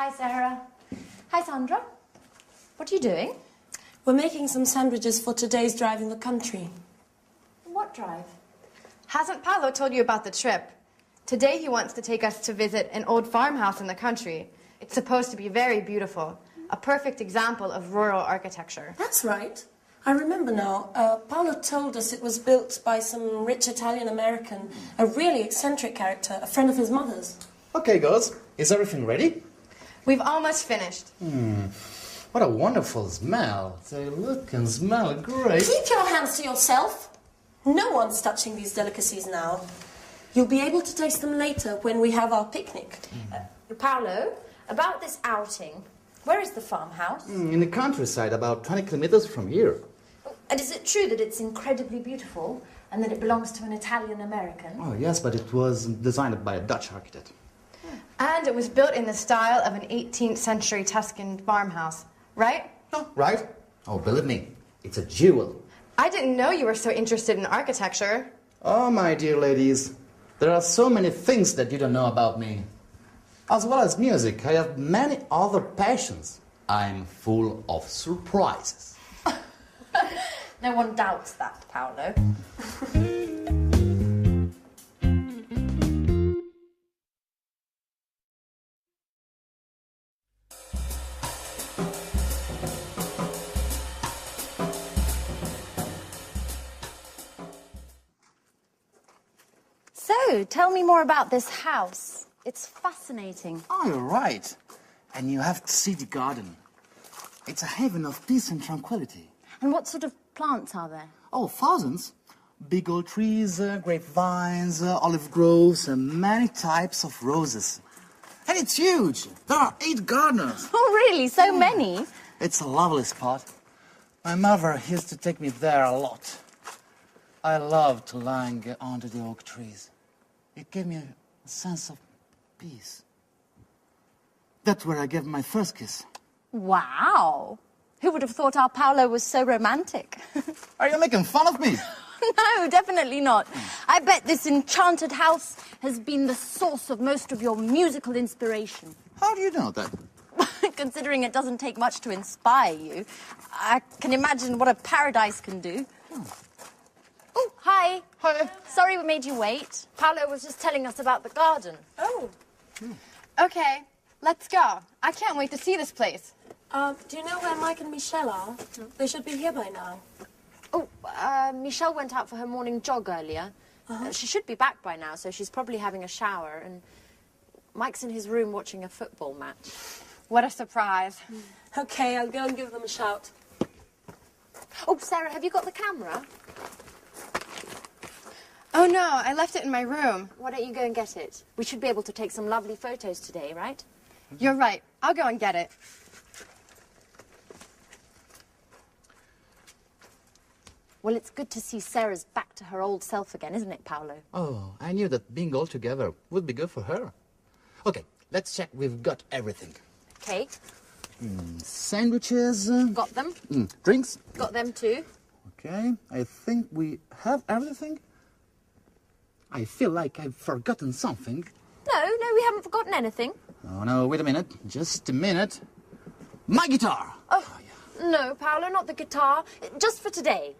Hi, Sarah. Hi, Sandra. What are you doing? We're making some sandwiches for today's drive in the country. What drive? Hasn't Paolo told you about the trip? Today he wants to take us to visit an old farmhouse in the country. It's supposed to be very beautiful, a perfect example of rural architecture. That's right. I remember now. Paolo told us it was built by some rich Italian-American, a really eccentric character, a friend of his mother's. Okay, girls. Is everything ready? We've almost finished. What a wonderful smell. They look and smell great. Keep your hands to yourself. No one's touching these delicacies now. You'll be able to taste them later when we have our picnic. Paolo, about this outing, where is the farmhouse? In the countryside, about 20 kilometers from here. And is it true that it's incredibly beautiful and that it belongs to an Italian-American? Oh, yes, but it was designed by a Dutch architect. And it was built in the style of an 18th century Tuscan farmhouse, right? Oh, right? Oh, believe me, it's a jewel. I didn't know you were so interested in architecture. Oh, my dear ladies, there are so many things that you don't know about me. As well as music, I have many other passions. I'm full of surprises. No one doubts that, Paolo. So, tell me more about this house. It's fascinating. Oh, you're right. And you have to see the garden. It's a haven of peace and tranquility. And what sort of plants are there? Oh, thousands. Big old trees, grapevines, olive groves, and many types of roses. And it's huge. There are 8 gardeners. Oh, really? So many? It's a lovely spot. My mother used to take me there a lot. I loved to lie under the oak trees. It gave me a sense of peace. That's where I gave my first kiss. Wow. Who would have thought our Paolo was so romantic? Are you making fun of me? No, definitely not. I bet this enchanted house has been the source of most of your musical inspiration. How do you know that? Considering it doesn't take much to inspire you, I can imagine what a paradise can do. Oh, hi. Hi. Sorry we made you wait. Paolo was just telling us about the garden. Oh. Okay, let's go. I can't wait to see this place. Do you know where Mike and Michelle are? They should be here by now. Oh, Michelle went out for her morning jog earlier. She should be back by now, so she's probably having a shower. And Mike's in his room watching a football match. What a surprise. Okay, I'll go and give them a shout. Oh, Sarah, have you got the camera? Oh no, I left it in my room. Why don't you go and get it? We should be able to take some lovely photos today, right? You're right. I'll go and get it. Well, it's good to see Sarah's back to her old self again, isn't it, Paolo? Oh, I knew that being all together would be good for her. Okay, let's check we've got everything. Okay, Sandwiches. got them. Drinks. Got them too. Okay, I think we have everything. I feel like I've forgotten something. No, we haven't forgotten anything. Oh, no, wait a minute. Just a minute. My guitar! No, Paolo, not the guitar. Just for today.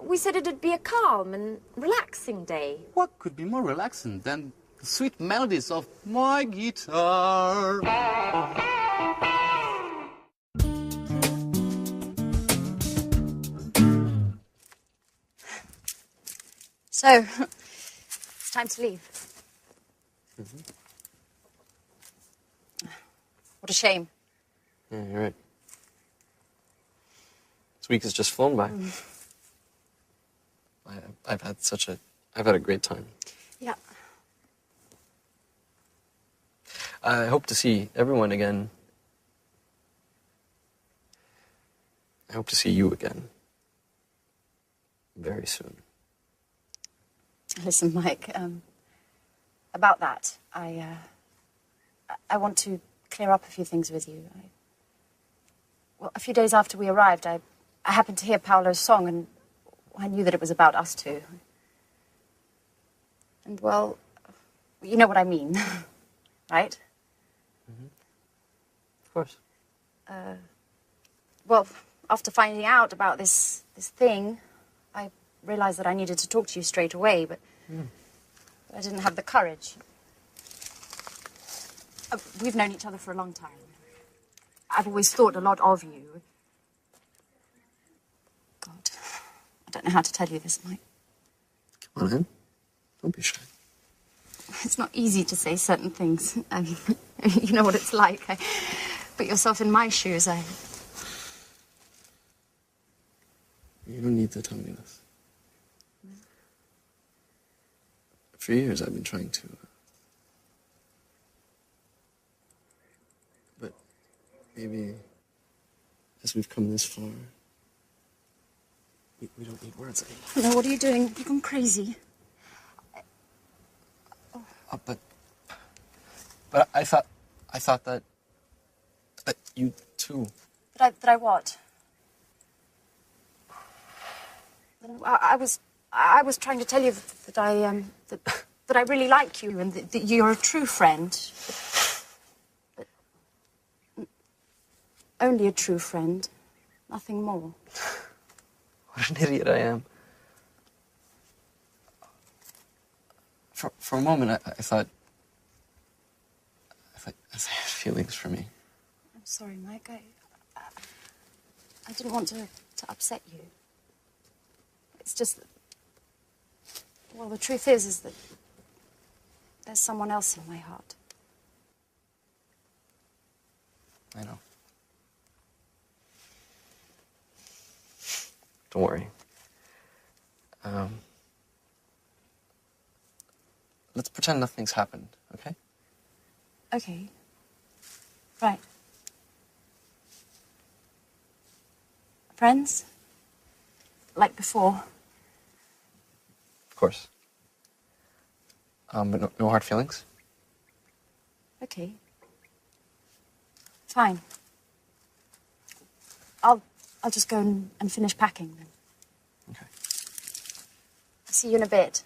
We said it'd be a calm and relaxing day. What could be more relaxing than the sweet melodies of my guitar? So, it's time to leave. What a shame. Yeah, you're right. This week has just flown by. I've had a great time. Yeah. I hope to see everyone again. I hope to see you again. Very soon. Listen, Mike, about that, I want to clear up a few things with you. Well, a few days after we arrived, I happened to hear Paolo's song, and I knew that it was about us two. And, well, you know what I mean, right? Of course. Well, after finding out about this thing, I realized that I needed to talk to you straight away, but I didn't have the courage. We've known each other for a long time. I've always thought a lot of you. God, I don't know how to tell you this, Mike. Come on in. Don't be shy. It's not easy to say certain things. I mean, you know what it's like. Put yourself in my shoes. You don't need to tell me this. For years, I've been trying to. But maybe, as we've come this far, we don't need words anymore. No, what are you doing? You've gone crazy. But I thought that you too. That I what? I was trying to tell you that I really like you and that you're a true friend. But only a true friend, nothing more. What an idiot I am. For a moment, I thought you had feelings for me. I'm sorry, Mike. I didn't want to upset you. It's just that, well, the truth is that there's someone else in my heart. I know. Don't worry. Let's pretend nothing's happened, okay? Okay. Right. Friends? Like before? Of course. But no hard feelings? Okay. Fine. I'll just go and finish packing then. Okay. See you in a bit.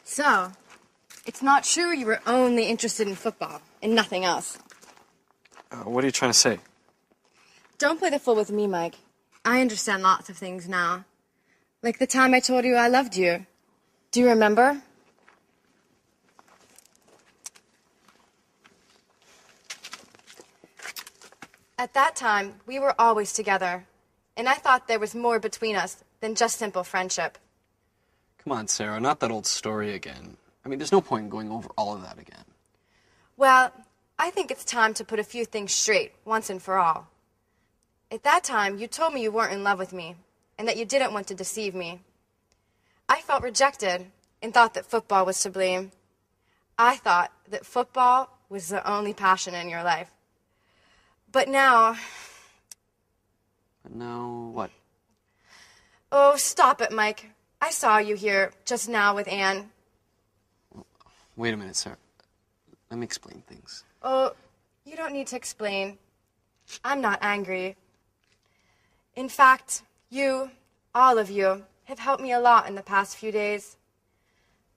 So, it's not true you were only interested in football and nothing else. What are you trying to say? Don't play the fool with me, Mike. I understand lots of things now. Like the time I told you I loved you. Do you remember? At that time, we were always together. And I thought there was more between us than just simple friendship. Come on, Sarah, not that old story again. I mean, there's no point in going over all of that again. Well, I think it's time to put a few things straight, once and for all. At that time, you told me you weren't in love with me, and that you didn't want to deceive me. I felt rejected, and thought that football was to blame. I thought that football was the only passion in your life. But now... But now, what? Oh, stop it, Mike. I saw you here just now with Anne. Wait a minute, Sarah. Let me explain things. Oh, you don't need to explain. I'm not angry. In fact, you, all of you, have helped me a lot in the past few days.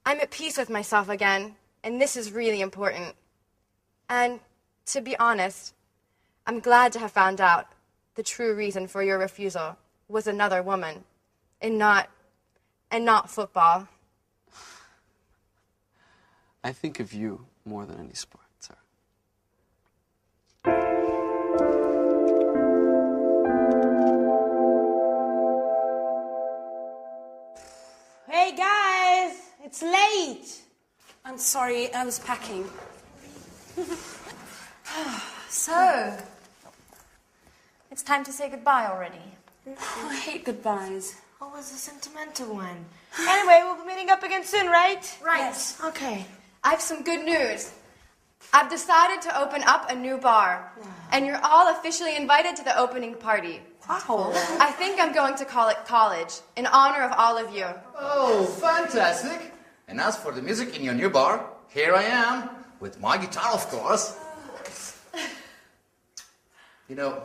I'm at peace with myself again, and this is really important. And, to be honest, I'm glad to have found out the true reason for your refusal was another woman, and not football. I think of you more than any sport, Sarah. Hey guys, it's late. I'm sorry, I was packing. So, it's time to say goodbye already. Oh, I hate goodbyes. Oh, it's a sentimental one. Anyway, we'll be meeting up again soon, right? Right. Yes. Okay. I have some good news. I've decided to open up a new bar, and you're all officially invited to the opening party. I think I'm going to call it college, in honor of all of you. Oh, fantastic. And as for the music in your new bar, here I am, with my guitar, of course. You know,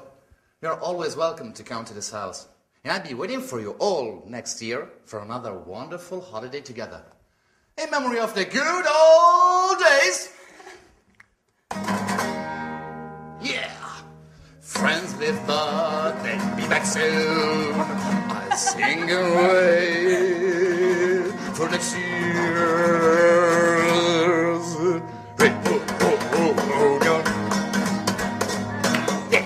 you're always welcome to come to this house. And I'll be waiting for you all next year for another wonderful holiday together. In memory of the good old days. Yeah. Friends live but they'll be back soon. I'll sing away for next year's. Hey, ho, ho, ho, ho, go. Yeah.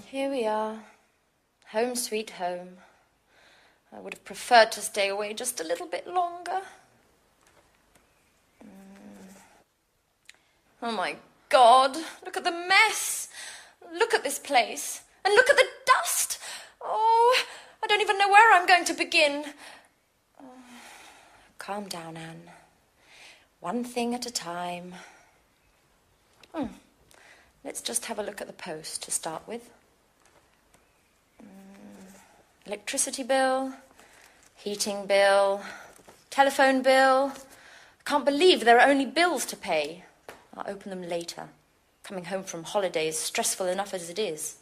Here we are. Home sweet home. I would have preferred to stay away just a little bit longer. Oh my God, look at the mess. Look at this place. And look at the dust. Oh, I don't even know where I'm going to begin. Oh, calm down, Anne. One thing at a time. Let's just have a look at the post to start with. Electricity bill, heating bill, telephone bill. I can't believe there are only bills to pay. I'll open them later. Coming home from holidays, stressful enough as it is.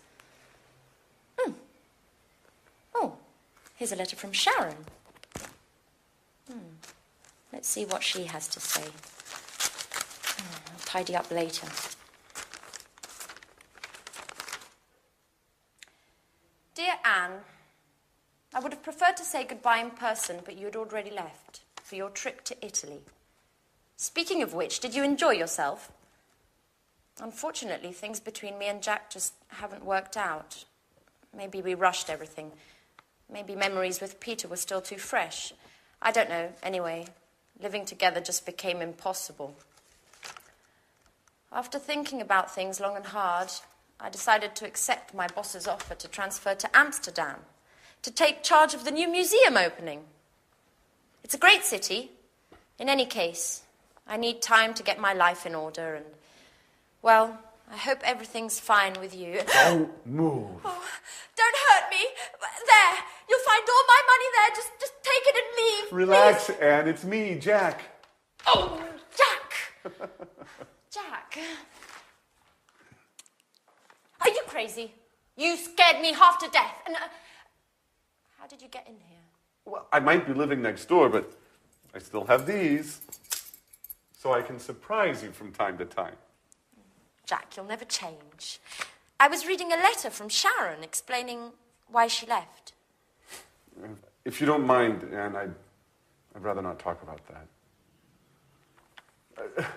Oh, here's a letter from Sharon. Let's see what she has to say. I'll tidy up later. Dear Anne, I would have preferred to say goodbye in person, but you had already left for your trip to Italy. Speaking of which, did you enjoy yourself? Unfortunately, things between me and Jack just haven't worked out. Maybe we rushed everything. Maybe memories with Peter were still too fresh. I don't know. Anyway, living together just became impossible. After thinking about things long and hard, I decided to accept my boss's offer to transfer to Amsterdam, to take charge of the new museum opening. It's a great city. In any case, I need time to get my life in order and, well, I hope everything's fine with you. Don't move. Oh, don't hurt me. There, you'll find all my money there. Just take it and leave. Relax, please. Anne. It's me, Jack. Oh, Jack. Jack. Are you crazy? You scared me half to death. And how did you get in here? Well, I might be living next door, but I still have these. So I can surprise you from time to time. Jack, you'll never change. I was reading a letter from Sharon explaining why she left. If you don't mind, Anne, I'd rather not talk about that.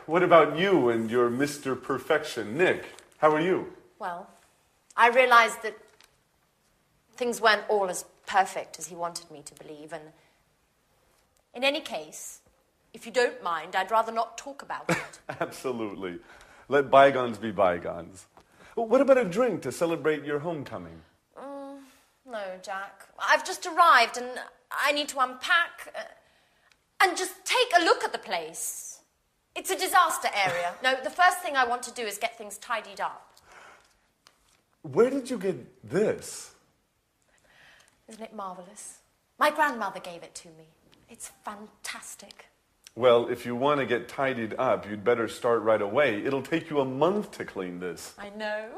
What about you and your Mr. Perfection, Nick? How are you? Well, I realized that things weren't all as perfect as he wanted me to believe, and in any case, if you don't mind, I'd rather not talk about it. Absolutely. Let bygones be bygones. What about a drink to celebrate your homecoming? No, Jack. I've just arrived and I need to unpack and just take a look at the place. It's a disaster area. No, the first thing I want to do is get things tidied up. Where did you get this? Isn't it marvelous? My grandmother gave it to me. It's fantastic. Well, if you want to get tidied up, you'd better start right away. It'll take you a month to clean this. I know.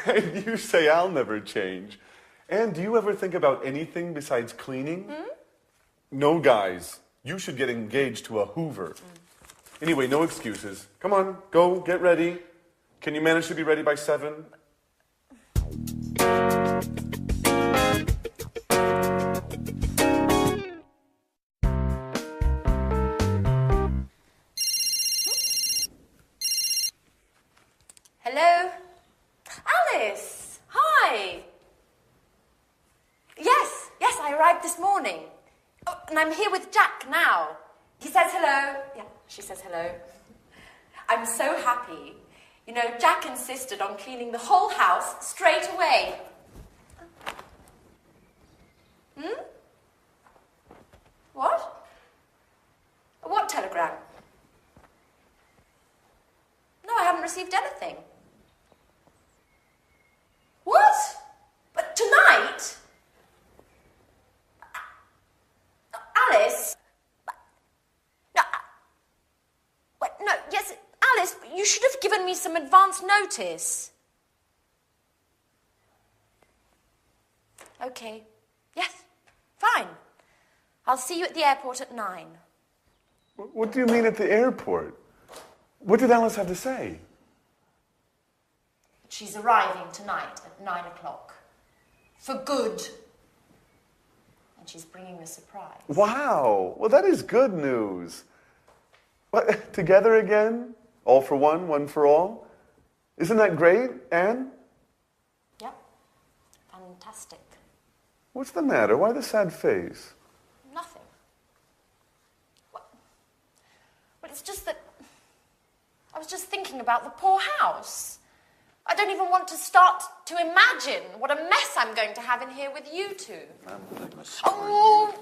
And you say I'll never change. And do you ever think about anything besides cleaning? No, guys. You should get engaged to a Hoover. Anyway, no excuses. Come on, go, get ready. Can you manage to be ready by 7? Hello? Alice! Hi! arrived this morning. Oh, and I'm here with Jack now. He says hello. Yeah, she says hello. I'm so happy. You know, Jack insisted on cleaning the whole house straight away. Hmm? What? What telegram? No, I haven't received anything. What? But tonight? Alice? No, no, yes, Alice, you should have given me some advance notice. Okay, yes, fine. I'll see you at the airport at 9. What do you mean at the airport? What did Alice have to say? She's arriving tonight at 9 o'clock. For good. And she's bringing a surprise. Wow. Well, that is good news. What, together again? All for one for all? Isn't that great, Anne? Yep. Fantastic. What's the matter? Why the sad face? Nothing. Well, it's just that I was just thinking about the poor house. I don't even want to start to imagine what a mess I'm going to have in here with you two. Oh!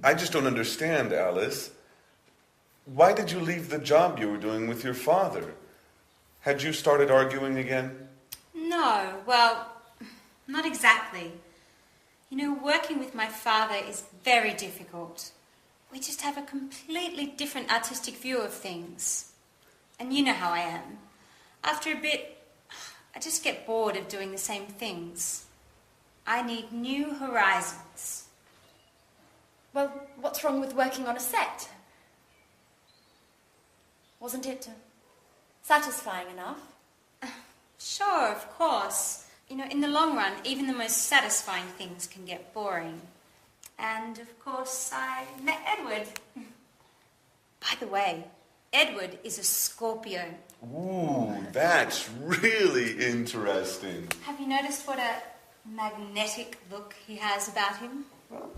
I just don't understand, Alice. Why did you leave the job you were doing with your father? Had you started arguing again? No, well, not exactly. You know, working with my father is very difficult. We just have a completely different artistic view of things. And you know how I am. After a bit, I just get bored of doing the same things. I need new horizons. Well, what's wrong with working on a set? Wasn't it satisfying enough? Sure, of course. You know, in the long run, even the most satisfying things can get boring. And, of course, I met Edward. By the way, Edward is a Scorpio. Ooh, that's really interesting. Have you noticed what a magnetic look he has about him? Well,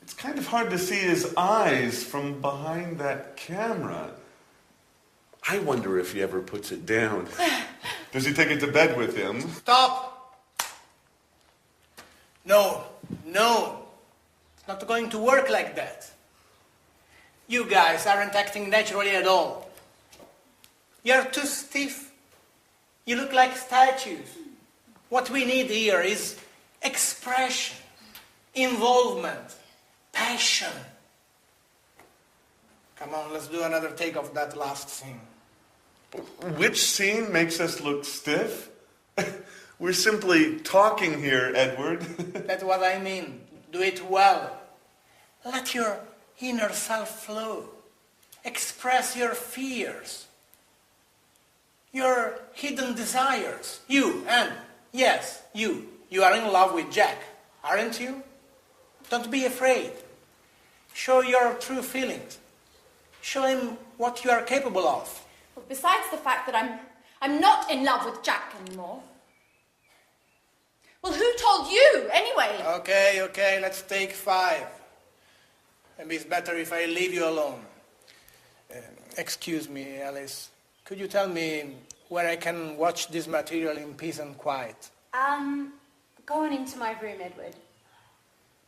it's kind of hard to see his eyes from behind that camera. I wonder if he ever puts it down. Does he take it to bed with him? Stop! No, it's not going to work like that. You guys aren't acting naturally at all. You're too stiff. You look like statues. What we need here is expression, involvement, passion. Come on, let's do another take of that last scene. Which scene makes us look stiff? We're simply talking here, Edward. That's what I mean. Do it well. Let your inner self flow. Express your fears, your hidden desires. You, and yes, you are in love with Jack, aren't you? Don't be afraid. Show your true feelings. Show him what you are capable of. Well, besides the fact that I'm not in love with Jack anymore. Well, who told you, anyway? Okay, let's take 5. Maybe it's better if I leave you alone. Excuse me, Alice. Could you tell me where I can watch this material in peace and quiet? Go on into my room, Edward.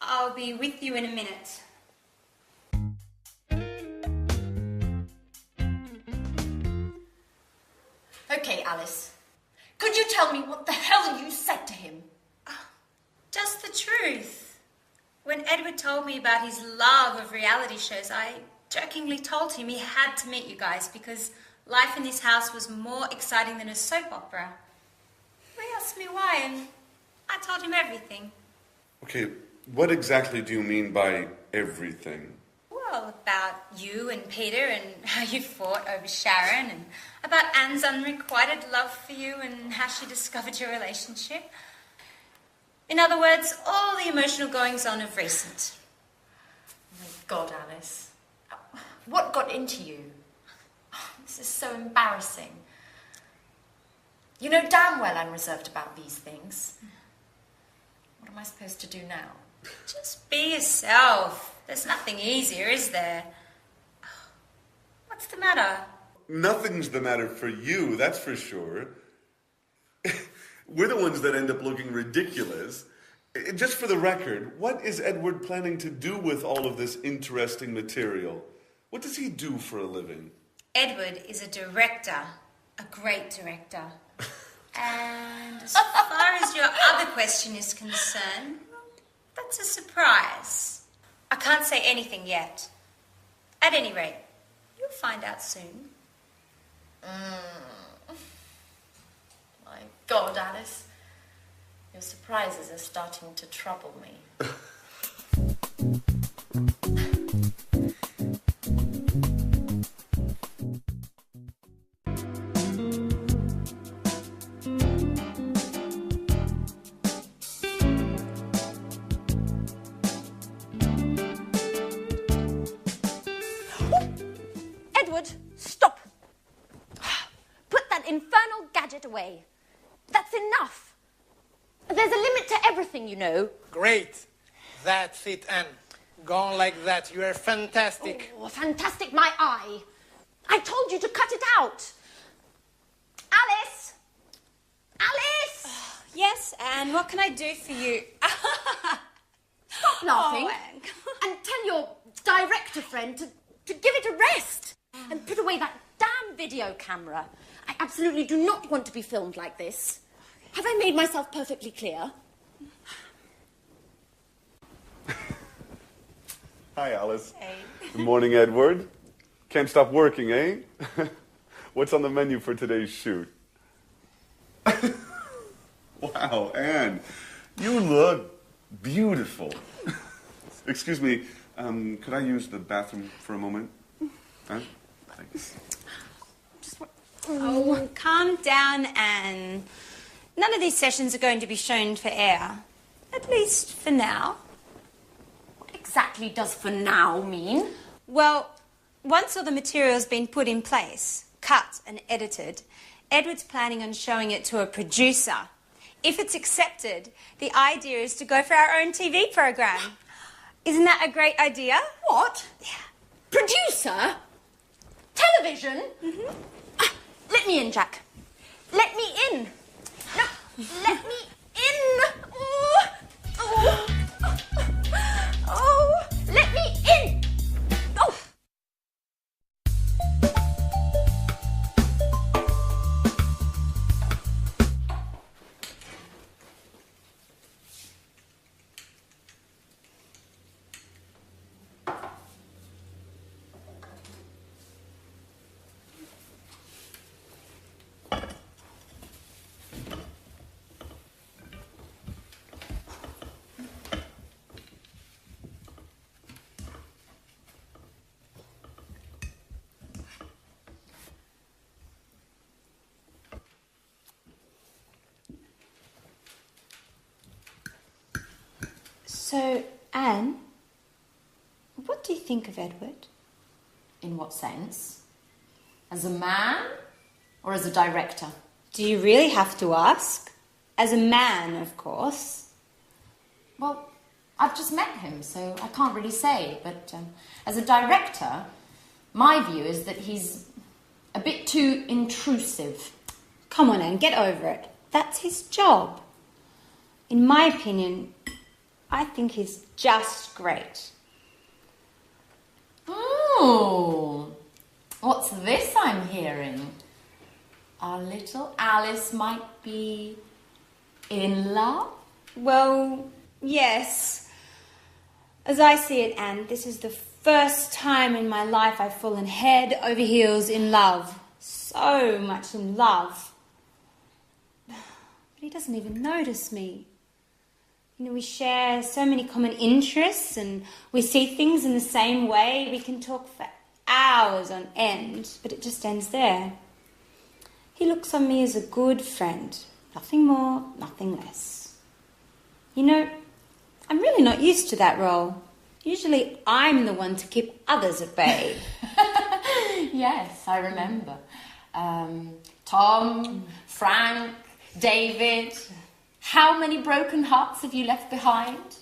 I'll be with you in a minute. Okay, Alice. Could you tell me what the hell you said to him? Just the truth. When Edward told me about his love of reality shows, I jokingly told him he had to meet you guys because life in this house was more exciting than a soap opera. He asked me why, and I told him everything. Okay, what exactly do you mean by everything? Well, about you and Peter and how you fought over Sharon, and about Anne's unrequited love for you and how she discovered your relationship. In other words, all the emotional goings-on of recent. Oh my God, Alice. What got into you? This is so embarrassing. You know damn well I'm reserved about these things. What am I supposed to do now? Just be yourself. There's nothing easier, is there? What's the matter? Nothing's the matter for you, that's for sure. We're the ones that end up looking ridiculous. Just for the record, what is Edward planning to do with all of this interesting material? What does he do for a living? Edward is a director. A great director. And as far as your other question is concerned, that's a surprise. I can't say anything yet. At any rate, you'll find out soon. My God, Alice. Your surprises are starting to trouble me. Edward, stop! Put that infernal gadget away. That's enough. There's a limit to everything, you know. Great. That's it, Anne. Go on like that. You are fantastic. Oh, fantastic, my eye. I told you to cut it out. Alice! Alice! Yes, Anne, what can I do for you? Stop laughing. Oh, Anne. And tell your director friend to give it a rest. And put away that damn video camera. I absolutely do not want to be filmed like this. Have I made myself perfectly clear? Hi, Alice. Hey. Good morning, Edward. Can't stop working, eh? What's on the menu for today's shoot? Wow, Anne, you look beautiful. Excuse me, could I use the bathroom for a moment? Huh? Thanks. Oh, calm down, Anne. None of these sessions are going to be shown for air. At least for now. What exactly does for now mean? Well, once all the material's been put in place, cut and edited, Edward's planning on showing it to a producer. If it's accepted, the idea is to go for our own TV program. Isn't that a great idea? What? Yeah. Producer? Television? Mm-hmm. Let me in, Jack. Let me in. No, let me in. Oh, oh, oh, let me in. Oh. So, Anne, what do you think of Edward? In what sense? As a man or as a director? Do you really have to ask? As a man, of course. Well, I've just met him, so I can't really say. But as a director, my view is that he's a bit too intrusive. Come on, Anne, get over it. That's his job. In my opinion, I think he's just great. Oh, what's this I'm hearing? Our little Alice might be in love? Well, yes. As I see it, Anne, this is the first time in my life I've fallen head over heels in love. So much in love. But he doesn't even notice me. You know, we share so many common interests and we see things in the same way. We can talk for hours on end, but it just ends there. He looks on me as a good friend. Nothing more, nothing less. You know, I'm really not used to that role. Usually I'm the one to keep others at bay. Yes, I remember. Tom, Frank, David. How many broken hearts have you left behind?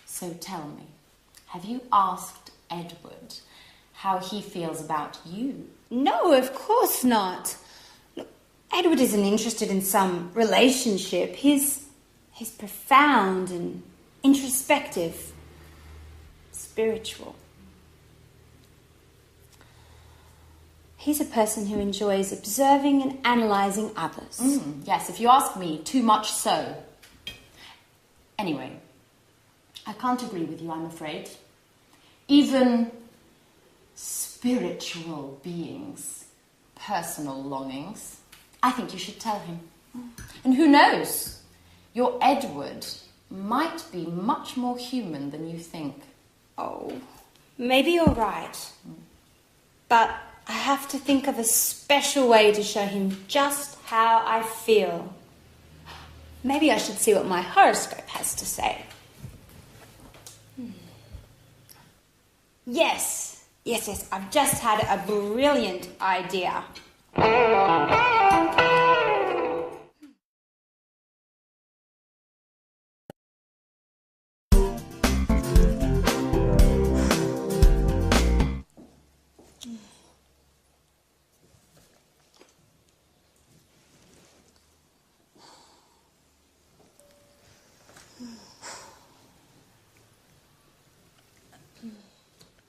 So tell me, have you asked Edward how he feels about you? No, of course not. Look, Edward isn't interested in some relationship. He's profound and introspective, spiritual. He's a person who enjoys observing and analysing others. Yes, if you ask me, too much so. Anyway, I can't agree with you, I'm afraid. Even spiritual beings, personal longings, I think you should tell him. And who knows, your Edward might be much more human than you think. Oh, maybe you're right. But I have to think of a special way to show him just how I feel. Maybe I should see what my horoscope has to say. Yes, I've just had a brilliant idea.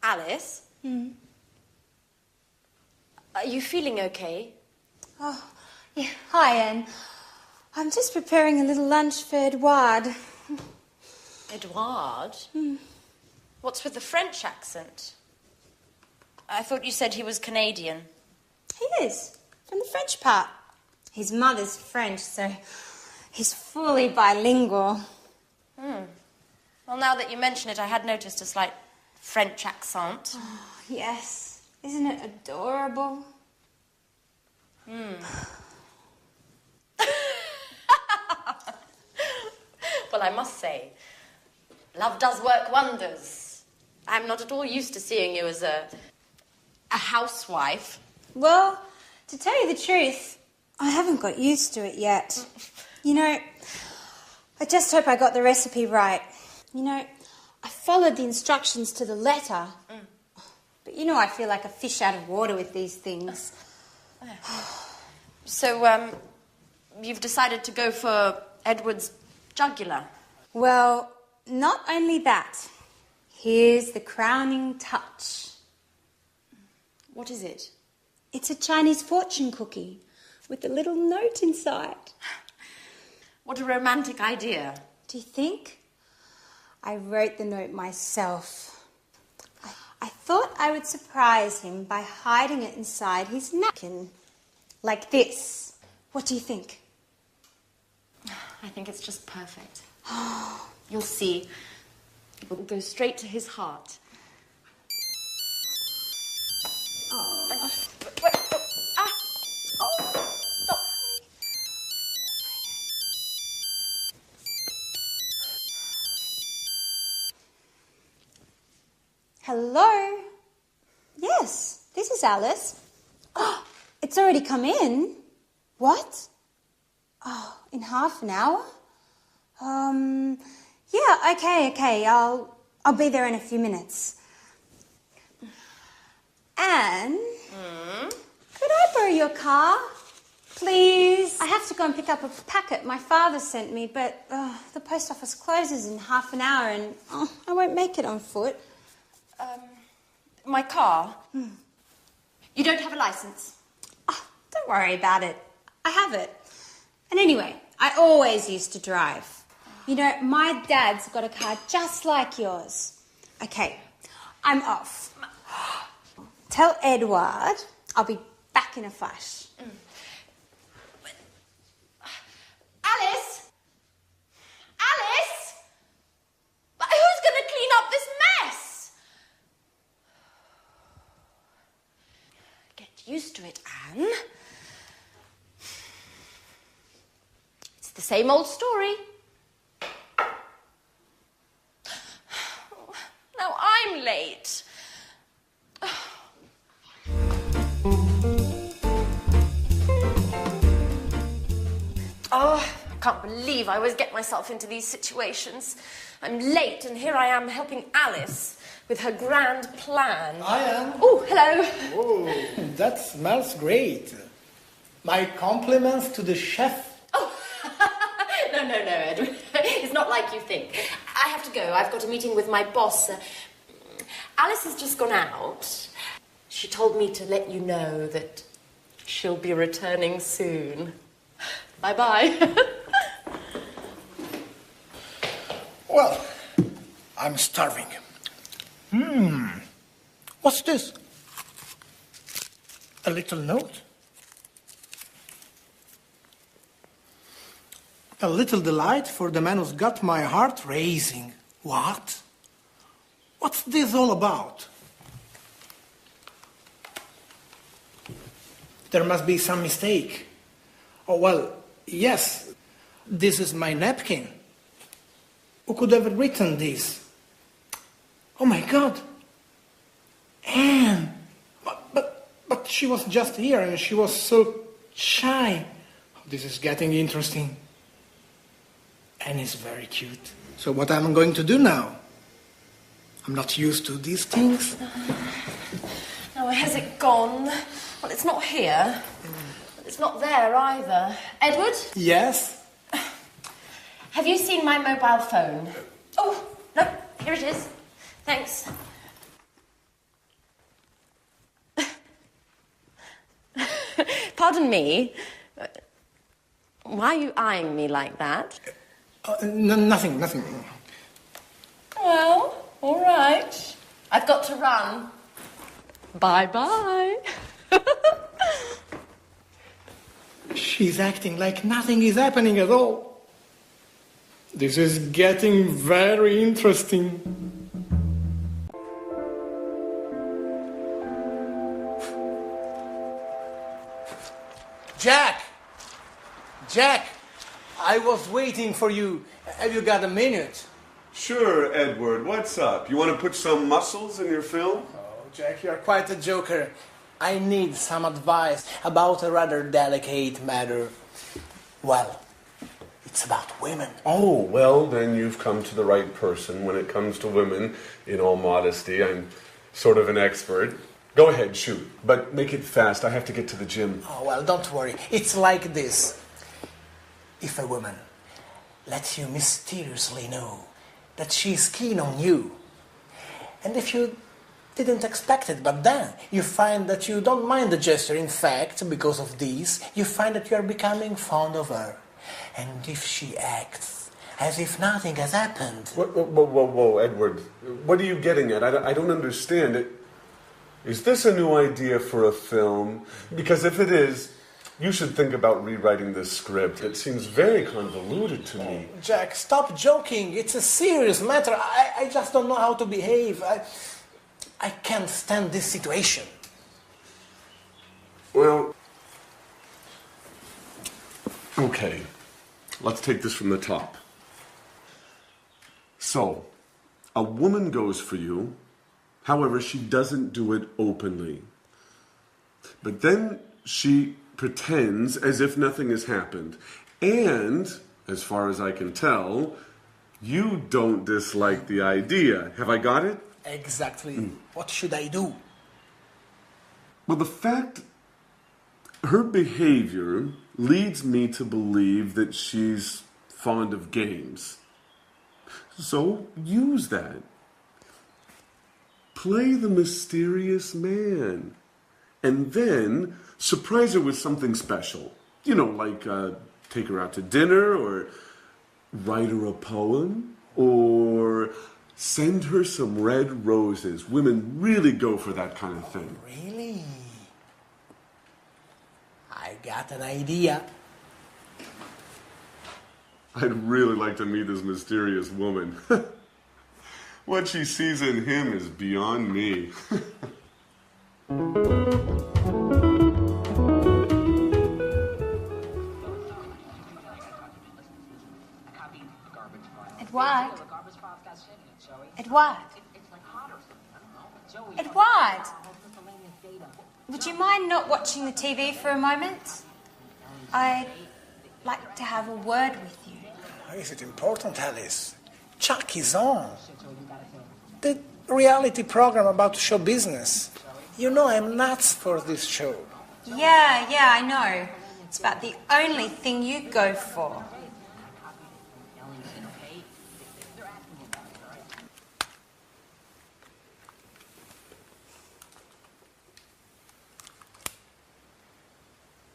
Alice? Are you feeling okay? Oh, yeah. Hi, Anne. I'm just preparing a little lunch for Edouard. Edouard? What's with the French accent? I thought you said he was Canadian. He is, from the French part. His mother's French, so he's fully bilingual. Well, now that you mention it, I had noticed a slight French accent. Oh, yes. Isn't it adorable? Well, I must say, love does work wonders. I'm not at all used to seeing you as a housewife. Well, to tell you the truth, I haven't got used to it yet. You know, I just hope I got the recipe right. You know, I followed the instructions to the letter. But you know I feel like a fish out of water with these things. So, you've decided to go for Edward's jugular? Well, not only that. Here's the crowning touch. What is it? It's a Chinese fortune cookie with a little note inside. What a romantic idea. Do you think? I wrote the note myself. I thought I would surprise him by hiding it inside his napkin. Like this. What do you think? I think it's just perfect. You'll see. It will go straight to his heart. Oh. Stop. Hello? Yes, this is Alice. Oh, it's already come in. What? Oh, in half an hour? Yeah, okay. I'll be there in a few minutes. Anne? Could I borrow your car? Please? I have to go and pick up a packet my father sent me, but the post office closes in half an hour and I won't make it on foot. My car? You don't have a license? Oh, don't worry about it. I have it. And anyway, I always used to drive. You know, my dad's got a car just like yours. Okay, I'm off. Tell Edouard I'll be back in a flash. Alice? Alice? But who's going to clean up this mess? Get used to it, Anne. It's the same old story. late. Oh, I can't believe I always get myself into these situations. I'm late, and here I am helping Alice with her grand plan. I am. Oh, hello. Oh, that smells great. My compliments to the chef. Oh, no, Edward. It's not like you think. I have to go. I've got a meeting with my boss. Alice has just gone out. She told me to let you know that she'll be returning soon. Bye-bye. Well, I'm starving. What's this? A little note? A little delight for the man who's got my heart racing. What? What's this all about? There must be some mistake. Oh, well, yes, this is my napkin. Who could have written this? Oh my God! Anne! But she was just here and she was so shy. This is getting interesting. Anne is very cute. So what am I going to do now? I'm not used to these things. Now, has it gone? Well, it's not here. It's not there either. Edward? Yes? Have you seen my mobile phone? Oh, no, here it is. Thanks. Pardon me. Why are you eyeing me like that? Nothing. Well, all right. I've got to run. Bye-bye. She's acting like nothing is happening at all. This is getting very interesting. Jack, I was waiting for you. Have you got a minute? Sure, Edward. What's up? You want to put some muscles in your film? Oh, Jack, you're quite a joker. I need some advice about a rather delicate matter. Well, it's about women. Oh, well, then you've come to the right person when it comes to women. In all modesty, I'm sort of an expert. Go ahead, shoot. But make it fast. I have to get to the gym. Oh, well, don't worry. It's like this. If a woman lets you mysteriously know that she's keen on you, and if you didn't expect it, but then you find that you don't mind the gesture. In fact, because of this, you find that you are becoming fond of her. And if she acts as if nothing has happened... Whoa, Edward. What are you getting at? I don't understand it. Is this a new idea for a film? Because if it is, you should think about rewriting this script. It seems very convoluted to me. Jack, stop joking. It's a serious matter. I just don't know how to behave. I can't stand this situation. Well, okay. Let's take this from the top. So, a woman goes for you. However, she doesn't do it openly. But then she pretends as if nothing has happened. And, as far as I can tell, you don't dislike the idea. Have I got it? Exactly. What should I do? Well, the fact her behavior leads me to believe that she's fond of games. So use that. Play the mysterious man. And then surprise her with something special. You know, like take her out to dinner, or write her a poem, or send her some red roses. Women really go for that kind of thing. Really? I got an idea. I'd really like to meet this mysterious woman. What she sees in him is beyond me. Edward? Edward? Edward, would you mind not watching the TV for a moment? I'd like to have a word with you. Is it important, Alice? Chuck is on. The reality program about show business. You know I'm nuts for this show. Yeah, I know. It's about the only thing you go for.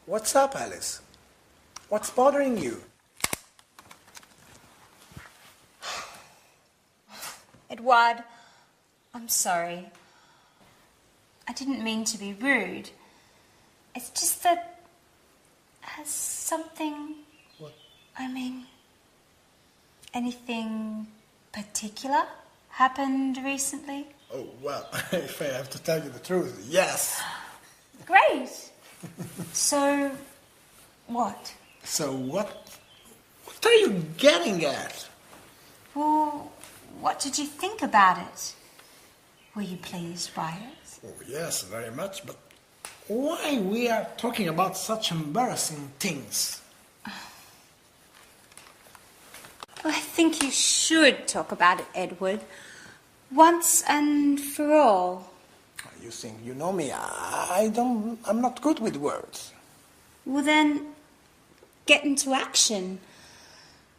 What's up, Alice? What's bothering you? Edward, I'm sorry. I didn't mean to be rude. It's just that... Has something... What? I mean... Anything particular happened recently? Oh, well, if I have to tell you the truth, yes. Great. So, what? So what are you getting at? Well, what did you think about it? Were you pleased by it? Oh, yes, very much, but why we are talking about such embarrassing things? I think you should talk about it, Edward. Once and for all. You think you know me? I'm not good with words. Well then, get into action.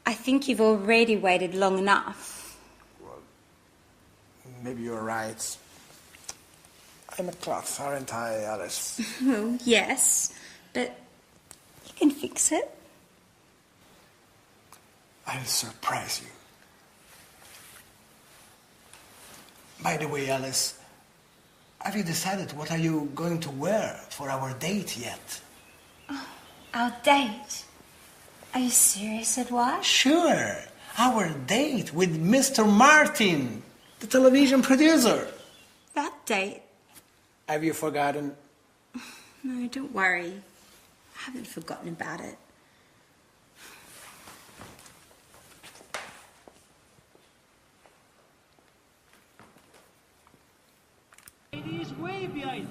I think you've already waited long enough. Well, maybe you're right. I'm a klutz, aren't I, Alice? Well, yes, but you can fix it. I'll surprise you. By the way, Alice, have you decided what are you going to wear for our date yet? Oh, our date? Are you serious, Edward? Sure. Our date with Mr. Martin, the television producer. That date? Have you forgotten? No, don't worry. I haven't forgotten about it. He is way behind.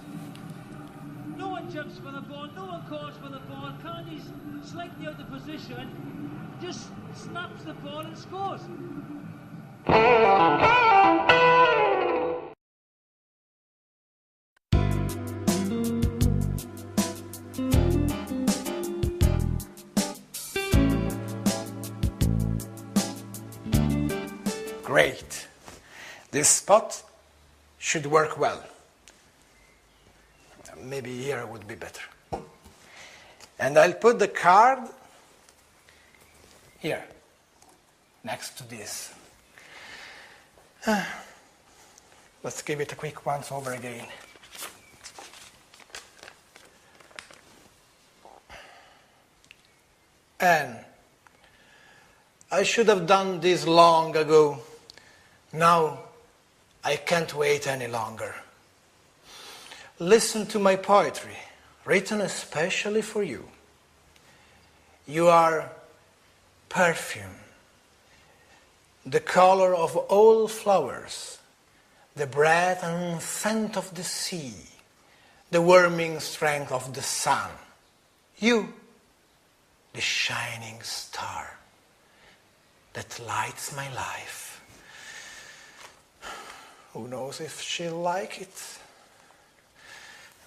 No one jumps for the ball, no one calls for the ball. Carney's slightly out of position, just snaps the ball and scores. Great. This spot should work well. Maybe here would be better. And I'll put the card here, next to this. Let's give it a quick once over again. And I should have done this long ago. Now I can't wait any longer. Listen to my poetry, written especially for you. You are perfume, the color of all flowers, the breath and scent of the sea, the warming strength of the sun. You, the shining star that lights my life. Who knows if she'll like it?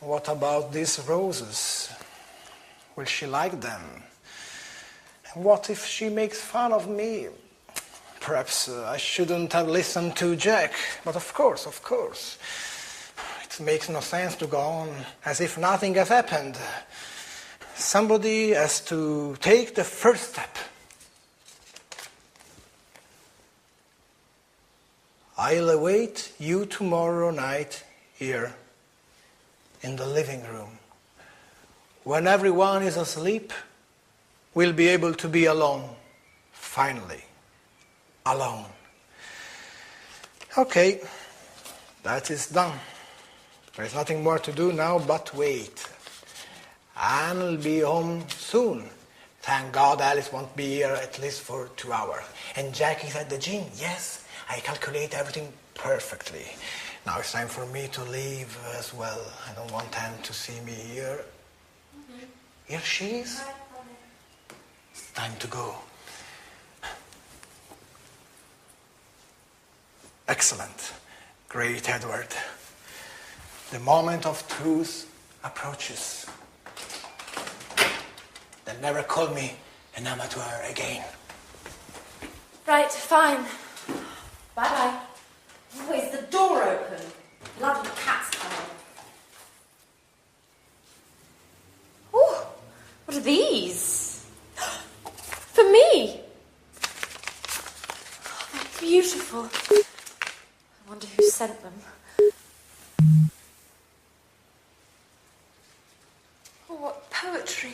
What about these roses? Will she like them? And what if she makes fun of me? Perhaps I shouldn't have listened to Jack, but of course. It makes no sense to go on as if nothing has happened. Somebody has to take the first step. I'll await you tomorrow night here in the living room. When everyone is asleep, we'll be able to be alone. Finally. Alone. Okay, that is done. There's nothing more to do now but wait. Anne will be home soon. Thank God Alice won't be here at least for 2 hours. And Jack is at the gym. Yes, I calculate everything perfectly. Now it's time for me to leave as well. I don't want Anne to see me here. Here she is. It's time to go. Excellent. Great, Edward. The moment of truth approaches. They'll never call me an amateur again. Right, fine. Bye-bye. Oh, is the door open? Bloody cat's coming. Oh, what are these? For me? Oh, they're beautiful. I wonder who sent them. Oh, what poetry.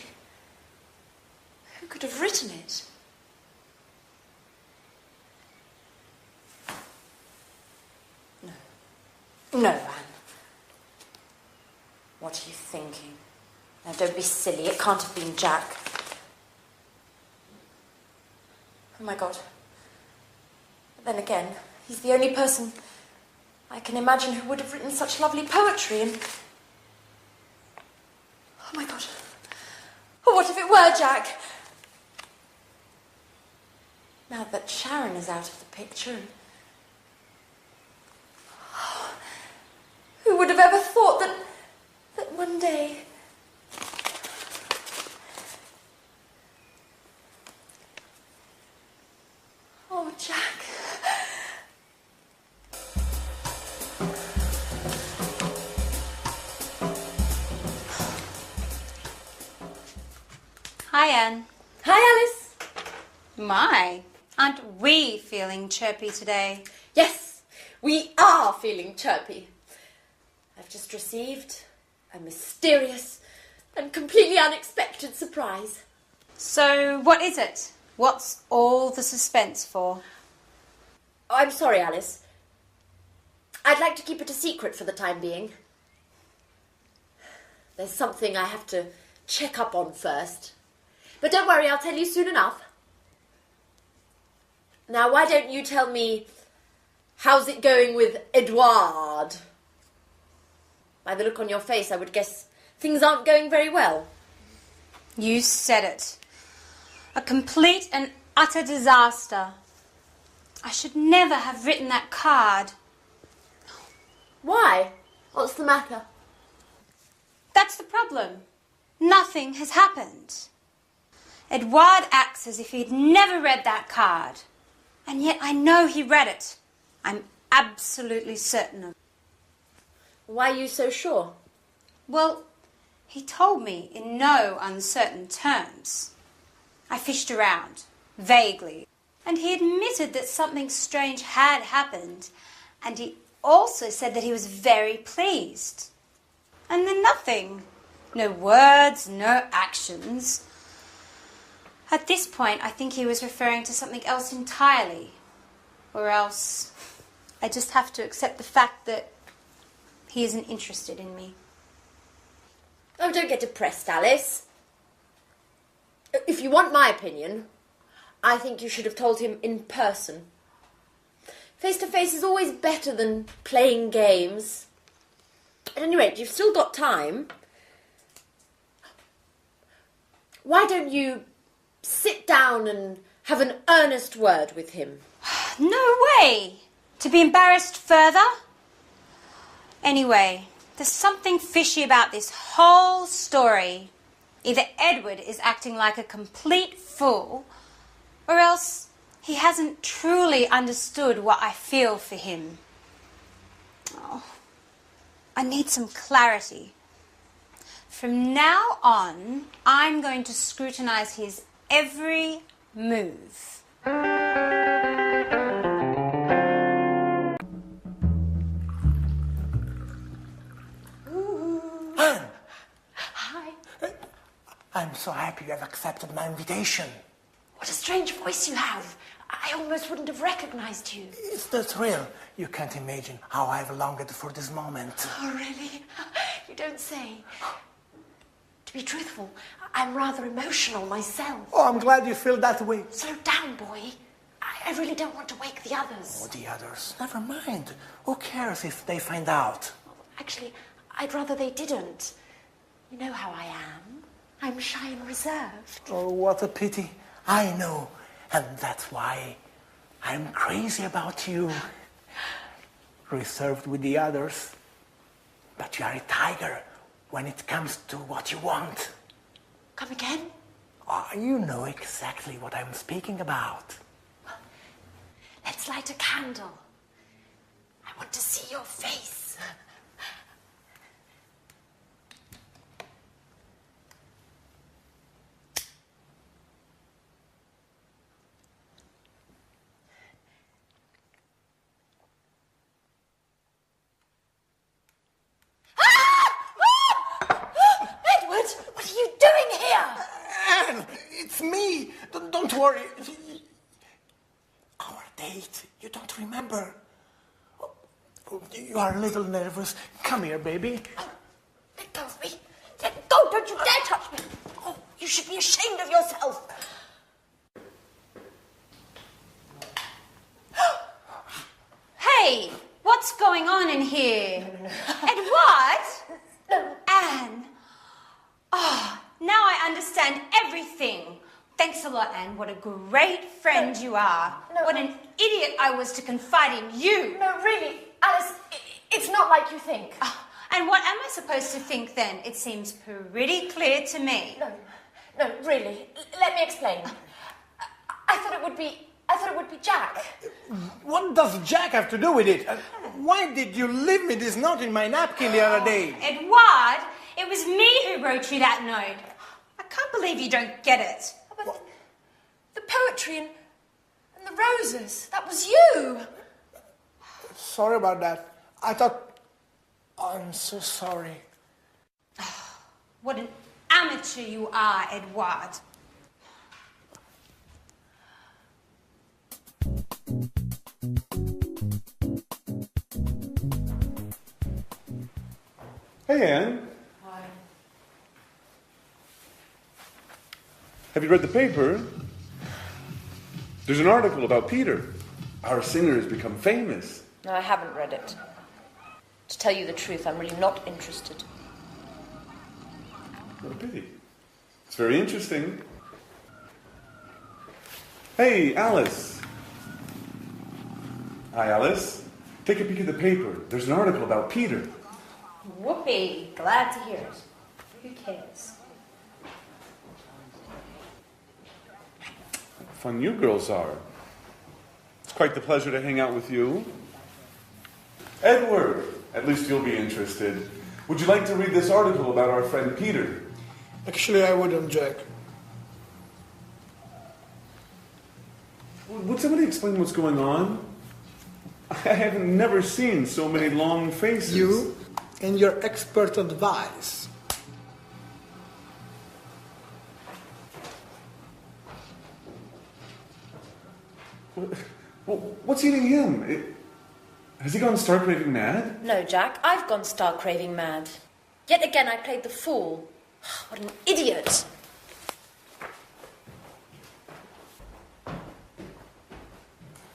Who could have written it? No, Anne. What are you thinking? Now, don't be silly. It can't have been Jack. Oh, my God. But then again, he's the only person I can imagine who would have written such lovely poetry and... Oh, my God. Oh, what if it were Jack? Now that Sharon is out of the picture... Who would have ever thought that one day... Oh, Jack. Hi, Anne. Hi, Alice. My, aren't we feeling chirpy today? Yes, we are feeling chirpy. I've just received a mysterious and completely unexpected surprise. So, what is it? What's all the suspense for? Oh, I'm sorry, Alice. I'd like to keep it a secret for the time being. There's something I have to check up on first. But don't worry, I'll tell you soon enough. Now, why don't you tell me, how's it going with Edouard? By the look on your face, I would guess things aren't going very well. You said it. A complete and utter disaster. I should never have written that card. Why? What's the matter? That's the problem. Nothing has happened. Edouard acts as if he'd never read that card. And yet I know he read it. I'm absolutely certain of it. Why are you so sure? Well, he told me in no uncertain terms. I fished around, vaguely, and he admitted that something strange had happened, and he also said that he was very pleased. And then nothing. No words, no actions. At this point, I think he was referring to something else entirely. Or else, I just have to accept the fact that he isn't interested in me. Oh, don't get depressed, Alice. If you want my opinion, I think you should have told him in person. Face-to-face is always better than playing games. At any rate, you've still got time. Why don't you sit down and have an earnest word with him? No way! To be embarrassed further? Anyway, there's something fishy about this whole story. Either Edward is acting like a complete fool, or else he hasn't truly understood what I feel for him. Oh, I need some clarity. From now on, I'm going to scrutinize his every move. Anne! Hi. I'm so happy you have accepted my invitation. What a strange voice you have. I almost wouldn't have recognized you. It's the thrill. You can't imagine how I've longed for this moment. Oh, really? You don't say. To be truthful, I'm rather emotional myself. Oh, I'm glad you feel that way. Slow down, boy. I I really don't want to wake the others. Oh, the others. Never mind. Who cares if they find out? Actually, I'd rather they didn't. You know how I am. I'm shy and reserved. Oh, what a pity. I know. And that's why I'm crazy about you. Reserved with the others. But you are a tiger when it comes to what you want. Come again? Oh, you know exactly what I'm speaking about. Let's light a candle. I want to see your face. Edward, what are you doing here? Anne, it's me. Don't worry. Our date, you don't remember. Oh, you are a little nervous. Come here, baby. Let go of me. Let go. Don't you dare touch me. Oh, you should be ashamed of yourself. Hey, what's going on in here? Edward? No. Anne. Oh, now I understand everything. Thanks a lot, Anne. What a great friend you are. No. What an idiot I was to confide in you. No, really, Alice, it's not like you think. And what am I supposed to think then? It seems pretty clear to me. No, really. Let me explain. I thought it would be Jack. What does Jack have to do with it? Why did you leave me this note in my napkin the other day? Edward, it was me who wrote you that note. I can't believe you don't get it. But the poetry and the roses, that was you. Sorry about that. I thought... I'm so sorry. What an amateur you are, Edward. Hey, Anne. Hi. Have you read the paper? There's an article about Peter. Our singer has become famous. No, I haven't read it. To tell you the truth, I'm really not interested. What a pity. It's very interesting. Hey, Alice. Hi, Alice. Take a peek at the paper. There's an article about Peter. Whoopee. Glad to hear it. Who cares? Fun you girls are. It's quite the pleasure to hang out with you. Edward, at least you'll be interested. Would you like to read this article about our friend Peter? Actually, I wouldn't, Jack. Would somebody explain what's going on? I have never seen so many long faces. You and your expert advice. What's eating him? Has he gone stark raving mad? No, Jack, I've gone stark raving mad. Yet again, I played the fool. What an idiot.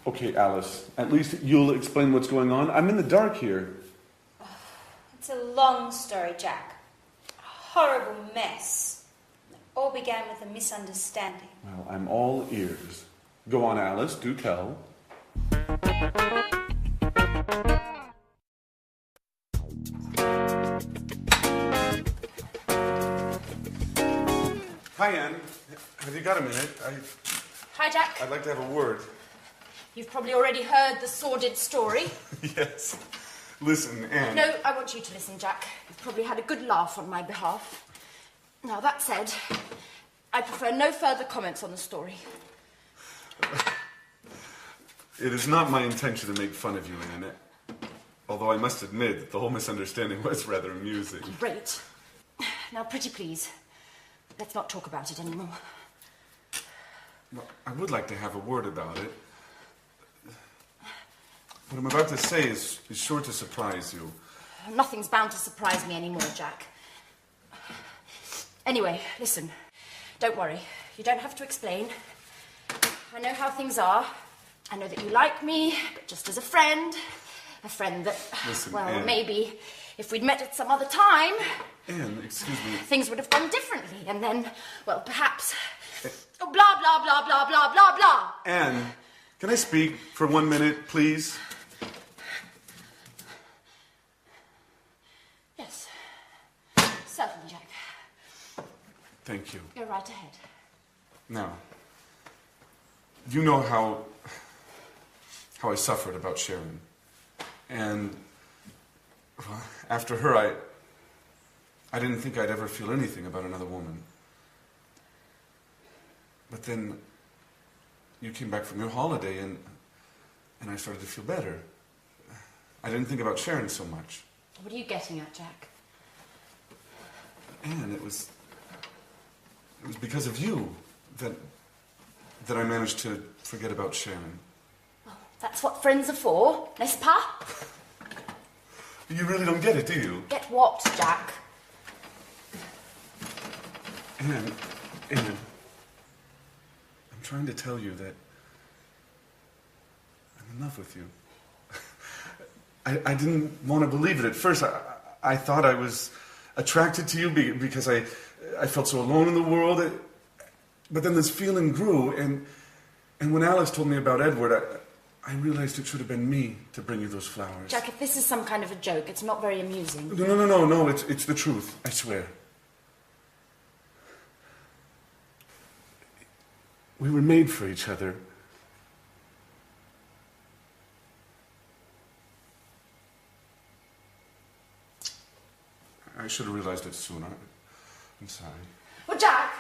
Okay, Alice, at least you'll explain what's going on. I'm in the dark here. It's a long story, Jack. A horrible mess. It all began with a misunderstanding. Well, I'm all ears. Go on, Alice, do tell. Hi, Anne. Have you got a minute? Hi, Jack. I'd like to have a word. You've probably already heard the sordid story. Yes. Listen, Anne. No, I want you to listen, Jack. You've probably had a good laugh on my behalf. Now, that said, I prefer no further comments on the story. It is not my intention to make fun of you, Anne. Although I must admit that the whole misunderstanding was rather amusing. Great. Now, pretty please, let's not talk about it anymore. Well, I would like to have a word about it. What I'm about to say is sure to surprise you. Nothing's bound to surprise me anymore, Jack. Anyway, listen. Don't worry. You don't have to explain. I know how things are. I know that you like me, but just as a friend. A friend that, Listen, well, Anne. maybe if we'd met at some other time, Anne, excuse me. things would have gone differently. And then, well, perhaps, blah, blah, blah, blah, blah, blah, blah. Anne, can I speak for 1 minute, please? Yes. Certainly, Jack. Thank you. Go right ahead. Now, you know how I suffered about Sharon. And well, after her, I didn't think I'd ever feel anything about another woman. But then you came back from your holiday and I started to feel better. I didn't think about Sharon so much. What are you getting at, Jack? And it was because of you that I managed to forget about Sharon. Well, that's what friends are for, n'est-ce pas? You really don't get it, do you? Get what, Jack? Anne, I'm trying to tell you that I'm in love with you. I didn't want to believe it at first. I thought I was attracted to you because I felt so alone in the world. But then this feeling grew, and when Alice told me about Edward, I realized it should have been me to bring you those flowers. Jack, if this is some kind of a joke, it's not very amusing. No, it's the truth, I swear. We were made for each other. I should have realized it sooner. I'm sorry. Well, Jack!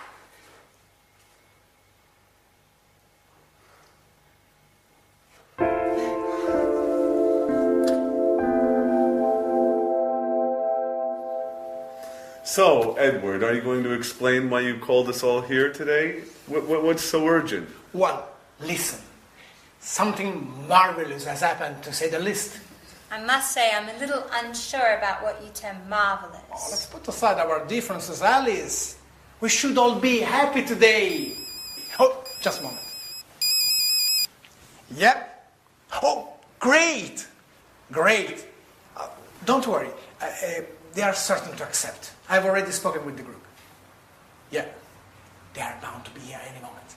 So, Edward, are you going to explain why you called us all here today? What's so urgent? Well, listen. Something marvelous has happened, to say the least. I must say I'm a little unsure about what you term marvelous. Oh, let's put aside our differences, Alice. We should all be happy today. Oh, just a moment. Yep. Oh, great. Great. Don't worry. They are certain to accept. I've already spoken with the group. Yeah. They are bound to be here any moment.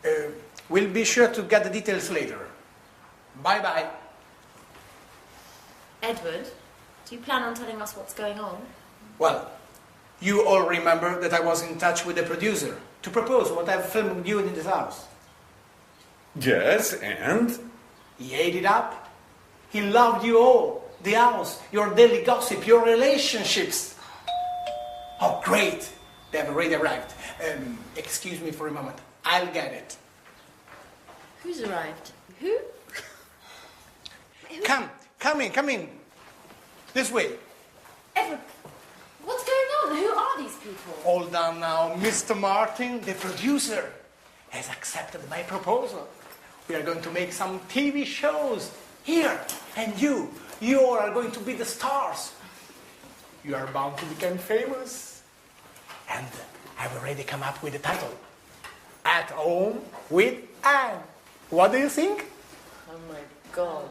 Yeah. We'll be sure to get the details later. Bye-bye. Edward, do you plan on telling us what's going on? Well, you all remember that I was in touch with the producer to propose what I've filmed with you in this house. Yes, and? He ate it up. He loved you all. The house, your daily gossip, your relationships. Oh, great. They have already arrived. Excuse me for a moment. I'll get it. Who's arrived? Who? Come in. This way. Edward, what's going on? Who are these people? Hold on now. Mr. Martin, the producer, has accepted my proposal. We are going to make some TV shows here. And you all are going to be the stars. You are bound to become famous. And I've already come up with the title. At Home with Anne. What do you think? Oh my God.